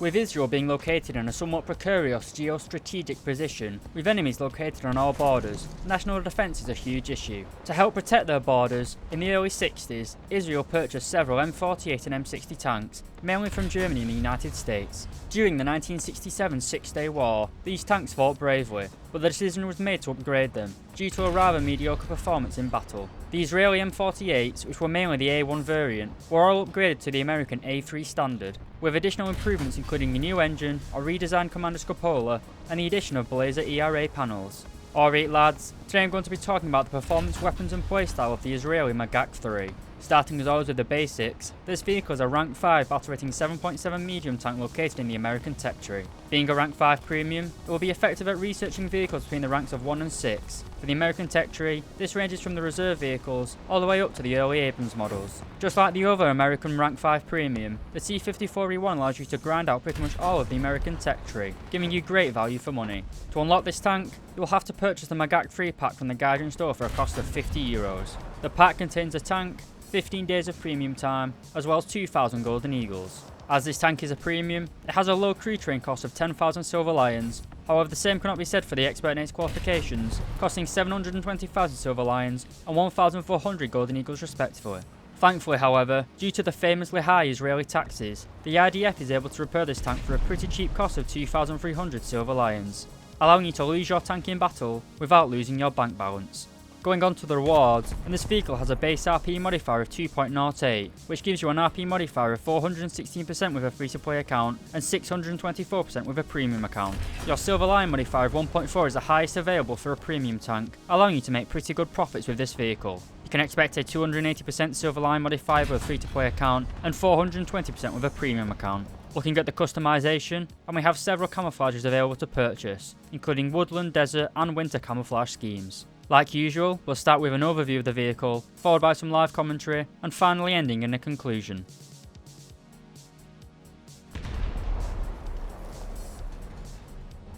With Israel being located in a somewhat precarious geostrategic position, with enemies located on all borders, national defence is a huge issue. To help protect their borders, in the early 60s, Israel purchased several M48 and M60 tanks, mainly from Germany and the United States. During the 1967 Six-Day War, these tanks fought bravely, but the decision was made to upgrade them, due to a rather mediocre performance in battle. The Israeli M48s, which were mainly the A1 variant, were all upgraded to the American A3 standard, with additional improvements including a new engine, a redesigned commander's cupola, and the addition of Blazer ERA panels. Alright lads, today I'm going to be talking about the performance, weapons and playstyle of the Israeli Magach 3. Starting as always with the basics, this vehicle is a rank 5 battle rating 7.7 medium tank located in the American tech tree. Being a rank 5 premium, it will be effective at researching vehicles between the ranks of 1 and 6. For the American tech tree, this ranges from the reserve vehicles all the way up to the early Abrams models. Just like the other American rank 5 premium, the T54E1 allows you to grind out pretty much all of the American tech tree, giving you great value for money. To unlock this tank, you will have to purchase the Magach 3 pack from the Guardian store for a cost of €50. The pack contains a tank, 15 days of premium time, as well as 2,000 golden eagles. As this tank is a premium, it has a low crew train cost of 10,000 silver lions. However, the same cannot be said for the expert Nate's qualifications, costing 720,000 silver lions and 1,400 golden eagles respectively. Thankfully, however, due to the famously high Israeli taxes, the IDF is able to repair this tank for a pretty cheap cost of 2,300 silver lions, allowing you to lose your tank in battle without losing your bank balance. Going on to the rewards, and this vehicle has a base RP modifier of 2.08, which gives you an RP modifier of 416% with a free-to-play account and 624% with a premium account. Your silver lion modifier of 1.4 is the highest available for a premium tank, allowing you to make pretty good profits with this vehicle. You can expect a 280% silver lion modifier with a free-to-play account and 420% with a premium account. Looking at the customization, and we have several camouflages available to purchase, including woodland, desert and winter camouflage schemes. Like usual, we'll start with an overview of the vehicle, followed by some live commentary, and finally ending in a conclusion.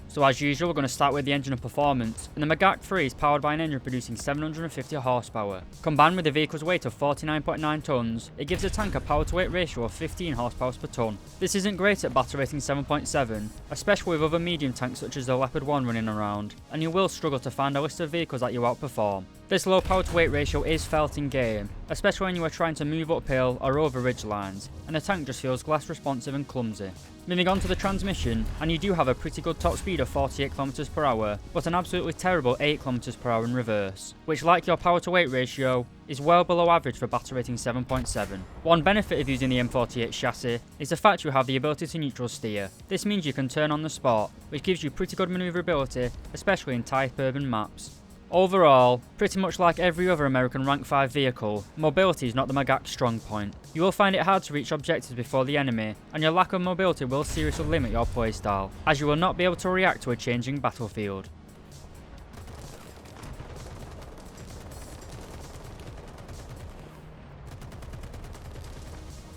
So as usual, we're going to start with the engine of performance, and the Magach 3 is powered by an engine producing 750 horsepower. Combined with the vehicle's weight of 49.9 tons, it gives the tank a power to weight ratio of 15 horsepower per ton. This isn't great at battle rating 7.7, especially with other medium tanks such as the Leopard 1 running around, and you will struggle to find a list of vehicles that you outperform. This low power to weight ratio is felt in game, especially when you are trying to move uphill or over ridge lines, and the tank just feels less responsive and clumsy. Moving on to the transmission, and you do have a pretty good top speed of 48 km per hour, but an absolutely terrible 8 km per hour in reverse, which, like your power to weight ratio, is well below average for battle rating 7.7. One benefit of using the M48 chassis is the fact you have the ability to neutral steer. This means you can turn on the spot, which gives you pretty good manoeuvrability, especially in tight urban maps. Overall, pretty much like every other American Rank 5 vehicle, mobility is not the Magach's strong point. You will find it hard to reach objectives before the enemy, and your lack of mobility will seriously limit your playstyle, as you will not be able to react to a changing battlefield.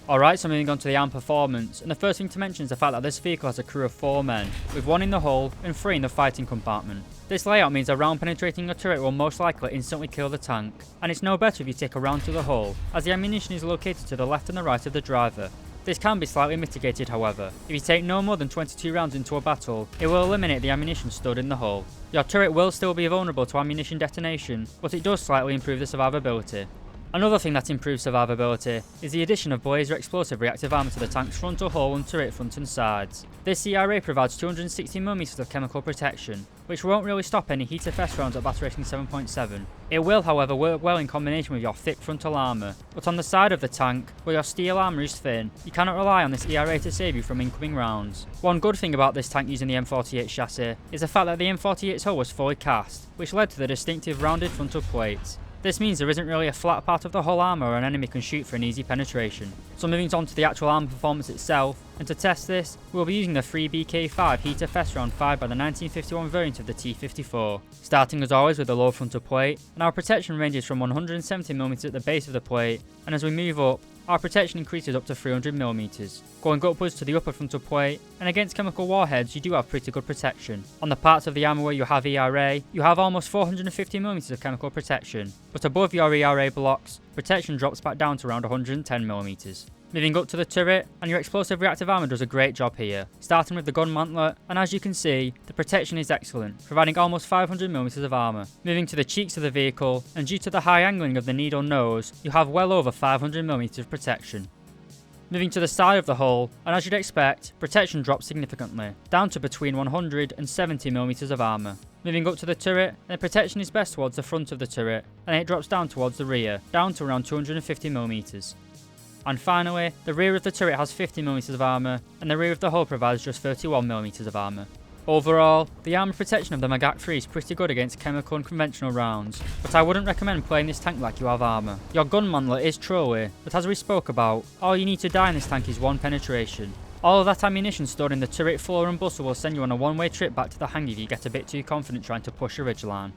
Alright, so moving on to the arm performance, and the first thing to mention is the fact that this vehicle has a crew of 4 men, with 1 in the hull and 3 in the fighting compartment. This layout means a round penetrating a turret will most likely instantly kill the tank, and it's no better if you take a round to the hull, as the ammunition is located to the left and the right of the driver. This can be slightly mitigated however. If you take no more than 22 rounds into a battle, it will eliminate the ammunition stored in the hull. Your turret will still be vulnerable to ammunition detonation, but it does slightly improve the survivability. Another thing that improves survivability is the addition of Blazer explosive reactive armor to the tank's frontal hull and turret front and sides. This ERA provides 260mm of chemical protection, which won't really stop any heat FS rounds at battle rating 7.7. It will however work well in combination with your thick frontal armor, but on the side of the tank, where your steel armor is thin, you cannot rely on this ERA to save you from incoming rounds. One good thing about this tank using the M48 chassis is the fact that the M48's hull was fully cast, which led to the distinctive rounded frontal plates. This means there isn't really a flat part of the hull armour where an enemy can shoot for an easy penetration. So moving on to the actual armour performance itself, and to test this, we'll be using the 3BK5 Heat FS round fired by the 1951 variant of the T54. Starting as always with the low frontal plate, and our protection ranges from 170mm at the base of the plate, and as we move up, our protection increases up to 300mm. Going upwards to the upper frontal plate, and against chemical warheads you do have pretty good protection. On the parts of the armour where you have ERA, you have almost 450mm of chemical protection, but above your ERA blocks, protection drops back down to around 110mm. Moving up to the turret, and your explosive reactive armour does a great job here, starting with the gun mantlet, and as you can see, the protection is excellent, providing almost 500mm of armour. Moving to the cheeks of the vehicle, and due to the high angling of the needle nose, you have well over 500mm of protection. Moving to the side of the hull, and as you'd expect, protection drops significantly, down to between 100 and 70mm of armour. Moving up to the turret, then protection is best towards the front of the turret, and it drops down towards the rear, down to around 250mm. And finally, the rear of the turret has 50mm of armour, and the rear of the hull provides just 31mm of armour. Overall, the armour protection of the Magach 3 is pretty good against chemical and conventional rounds, but I wouldn't recommend playing this tank like you have armour. Your gun mantlet is throwaway, but as we spoke about, all you need to die in this tank is one penetration. All of that ammunition stored in the turret floor and buster will send you on a one-way trip back to the hangar if you get a bit too confident trying to push a ridgeline.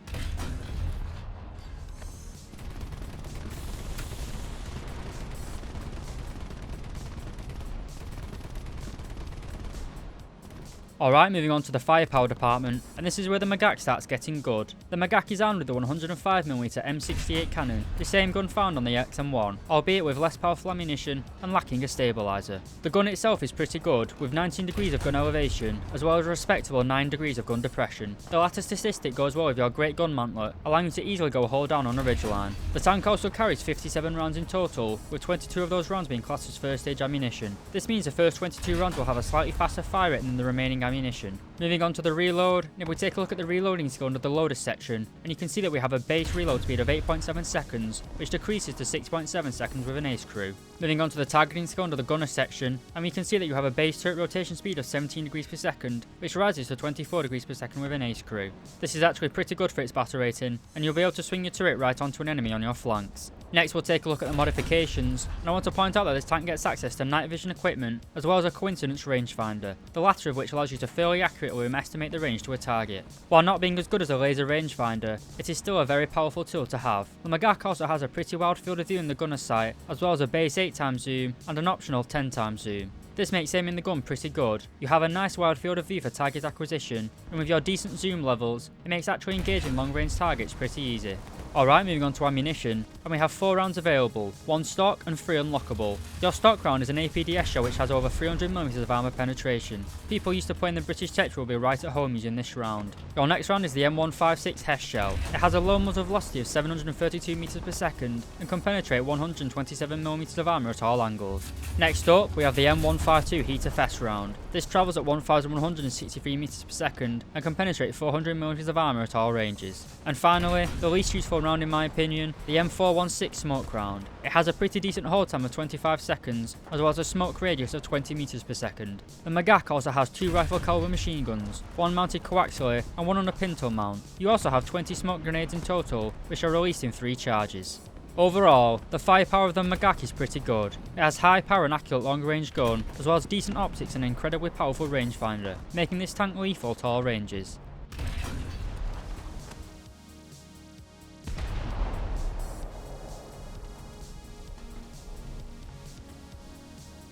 Alright, moving on to the firepower department, and this is where the Magach starts getting good. The Magach is armed with the 105mm M68 cannon, the same gun found on the XM1, albeit with less powerful ammunition and lacking a stabiliser. The gun itself is pretty good, with 19 degrees of gun elevation, as well as a respectable 9 degrees of gun depression. The latter statistic goes well with your great gun mantlet, allowing you to easily go hull down on a ridgeline. The tank also carries 57 rounds in total, with 22 of those rounds being classed as first stage ammunition. This means the first 22 rounds will have a slightly faster fire rate than the remaining ammunition. Moving on to the reload, if we take a look at the reloading skill under the loader section, and you can see that we have a base reload speed of 8.7 seconds, which decreases to 6.7 seconds with an ace crew. Moving on to the targeting skill under the gunner section, and we can see that you have a base turret rotation speed of 17 degrees per second, which rises to 24 degrees per second with an ace crew. This is actually pretty good for its battle rating, and you'll be able to swing your turret right onto an enemy on your flanks. Next we'll take a look at the modifications, and I want to point out that this tank gets access to night vision equipment, as well as a coincidence rangefinder, the latter of which allows you to fairly accurately estimate the range to a target. While not being as good as a laser rangefinder, it is still a very powerful tool to have. The Magach also has a pretty wide field of view in the gunner's sight, as well as a base 8x zoom and an optional 10x zoom. This makes aiming the gun pretty good. You have a nice wide field of view for target acquisition, and with your decent zoom levels, it makes actually engaging long range targets pretty easy. Alright, moving on to ammunition, and we have 4 rounds available, 1 stock and 3 unlockable. Your stock round is an APDS shell which has over 300mm of armour penetration. People used to play in the British Tech will be right at home using this round. Your next round is the M156 Hess shell. It has a low muzzle velocity of 732m per second and can penetrate 127mm of armour at all angles. Next up, we have the M152 Heater Fest round. This travels at 1163m per second and can penetrate 400mm of armour at all ranges. And finally, the least useful round in my opinion, the M416 smoke round. It has a pretty decent hold time of 25 seconds, as well as a smoke radius of 20m per second. The Magach also has 2 rifle caliber machine guns, one mounted coaxially and one on a pintle mount. You also have 20 smoke grenades in total, which are released in 3 charges. Overall, the firepower of the Magach is pretty good. It has high power and accurate long range gun, as well as decent optics and an incredibly powerful rangefinder, making this tank lethal to all ranges.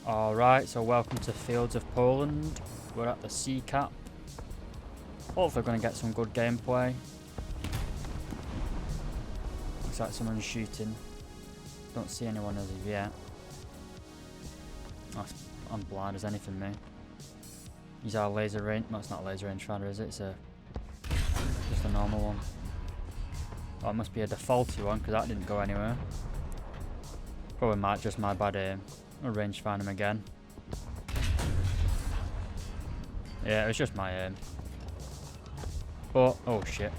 Alright, so welcome to Fields of Poland. We're at the SAKO. Hopefully we're going to get some good gameplay. Looks like someone's shooting. Don't see anyone as of yet. Oh, I'm blind as anything, mate. Use our laser range. No, it's not a laser rangefinder, is it? It's just a normal one. Oh, it must be a defaulty one because that didn't go anywhere. Probably just my bad aim. I'll rangefind him again. Yeah, it was just my aim. But, oh shit.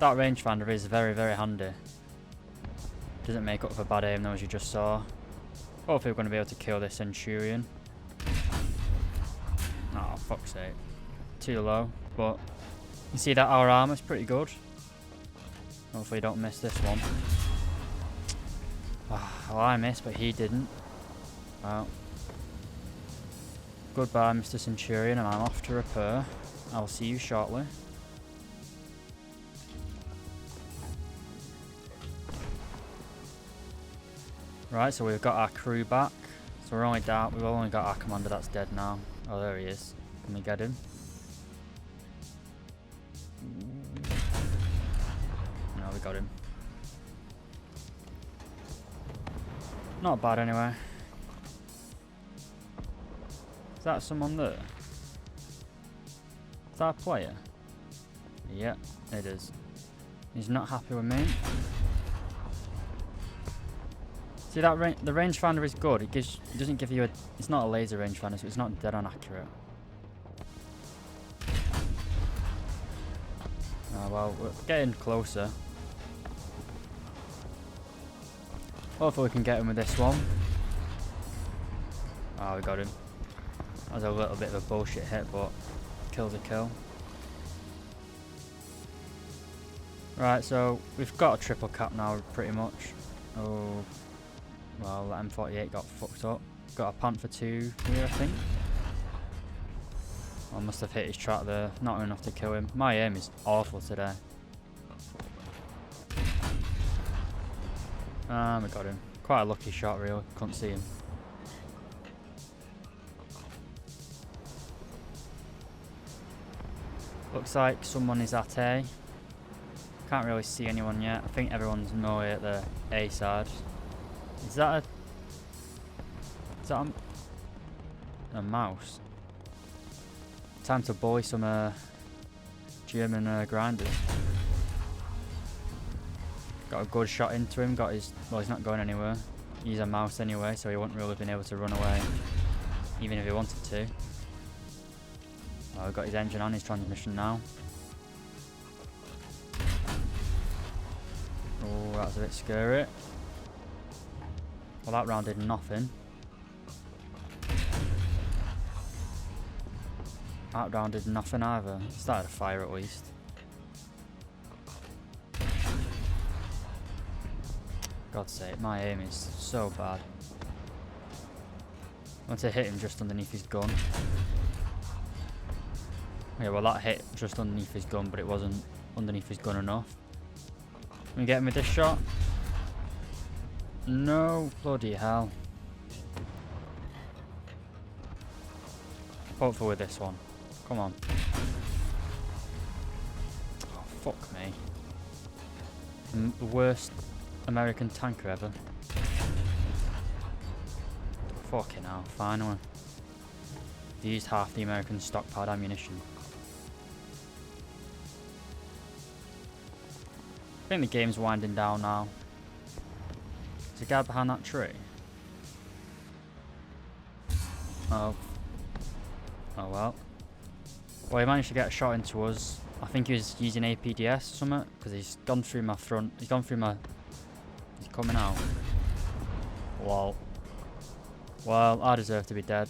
That rangefinder is very, very handy. Doesn't make up for bad aim though, as you just saw. Hopefully we're going to be able to kill this Centurion. Oh, fuck's sake. Too low, but you see that our armor's pretty good. Hopefully you don't miss this one. Well, I missed, but he didn't. Well, goodbye, Mr. Centurion, and I'm off to repair. I'll see you shortly. Right, so we've got our crew back. So we've only got our commander that's dead now. Oh, there he is. Can we get him? No, we got him. Not bad anyway. that someone there? Is that a player? Yeah, it is. He's not happy with me. See that the rangefinder is good. It doesn't give you a. It's not a laser rangefinder, so it's not dead on accurate. Oh well, we're getting closer. Hopefully we can get him with this one. Oh, we got him. That was a little bit of a bullshit hit, but kill's a kill. Right, so we've got a triple cap now, pretty much. Oh, well, that M48 got fucked up. Got a Panther 2 here, I think. I must have hit his track there. Not enough to kill him. My aim is awful today. We got him. Quite a lucky shot, really. Couldn't see him. Looks like someone is at A. Can't really see anyone yet. I think everyone's normally at the A side. Is that a mouse? Time to bully some German grinders. Got a good shot into him. Got his. Well, he's not going anywhere. He's a mouse anyway, so he wouldn't really have been able to run away, even if he wanted to. Oh, we've got his engine on, his transmission now. Oh, that's a bit scary. Well, that round did nothing. That round did nothing either. Started a fire at least. God's sake, my aim is so bad. I want to hit him just underneath his gun. Yeah, well that hit just underneath his gun, but it wasn't underneath his gun enough. Can we get him with this shot? No, bloody hell. Hopefully with this one. Come on. Oh, fuck me. The worst American tanker ever. Fucking hell, finally. They used half the American stockpiled ammunition. I think the game's winding down now. There's a guy behind that tree. Oh. Oh well. Well, he managed to get a shot into us. I think he was using APDS or something, because he's gone through my front. He's gone through my. He's coming out. Lol. Well, I deserve to be dead.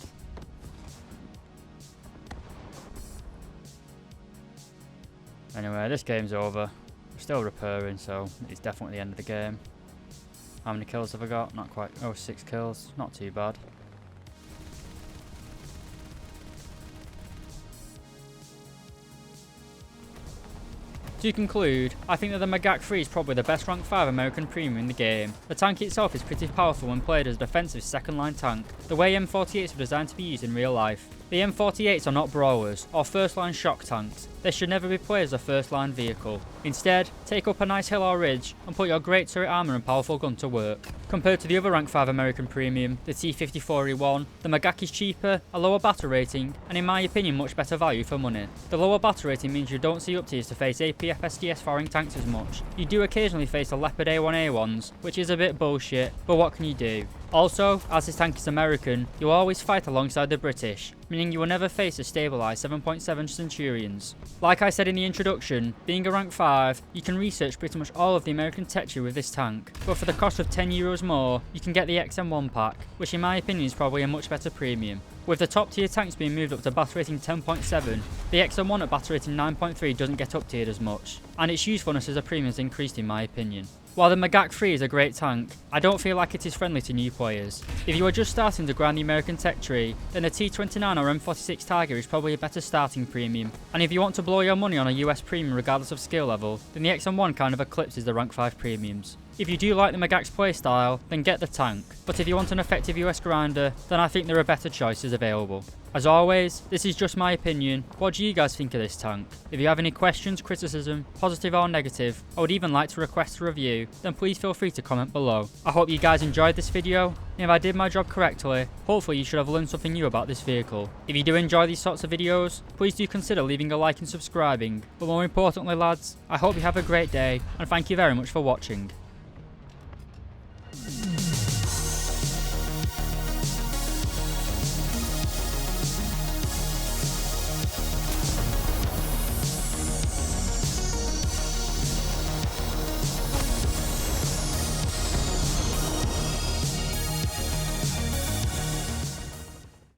Anyway, this game's over. We're still repairing, so it's definitely the end of the game. How many kills have I got? Not quite. Oh, 6 kills. Not too bad. To conclude, I think that the Magach 3 is probably the best rank 5 American premium in the game. The tank itself is pretty powerful when played as a defensive second line tank, the way M48s were designed to be used in real life. The M48s are not brawlers or first line shock tanks. They should never be played as a first line vehicle. Instead, take up a nice hill or ridge and put your great turret armour and powerful gun to work. Compared to the other rank 5 American premium, the T-54E1, the Magach is cheaper, a lower battle rating, and in my opinion much better value for money. The lower battle rating means you don't see up tiers to face APF SDS firing tanks as much. You do occasionally face the Leopard A1A1s, which is a bit bullshit, but what can you do? Also, as this tank is American, you'll always fight alongside the British, meaning you will never face a stabilised 7.7 Centurions. Like I said in the introduction, being a rank 5, you can research pretty much all of the American tech tree with this tank, but for the cost of €10 more, you can get the XM1 pack, which in my opinion is probably a much better premium. With the top tier tanks being moved up to battle rating 10.7, the XM1 at battle rating 9.3 doesn't get up tiered as much, and its usefulness as a premium has increased in my opinion. While the Magach 3 is a great tank, I don't feel like it is friendly to new players. If you are just starting to grind the American tech tree, then the T29 or M46 Tiger is probably a better starting premium. And if you want to blow your money on a US premium regardless of skill level, then the XM1 kind of eclipses the rank 5 premiums. If you do like the Magach's playstyle, then get the tank, but if you want an effective US grinder, then I think there are better choices available. As always, this is just my opinion. What do you guys think of this tank? If you have any questions, criticism, positive or negative, I would even like to request a review, then please feel free to comment below. I hope you guys enjoyed this video, and if I did my job correctly, hopefully you should have learned something new about this vehicle. If you do enjoy these sorts of videos, please do consider leaving a like and subscribing. But more importantly lads, I hope you have a great day, and thank you very much for watching.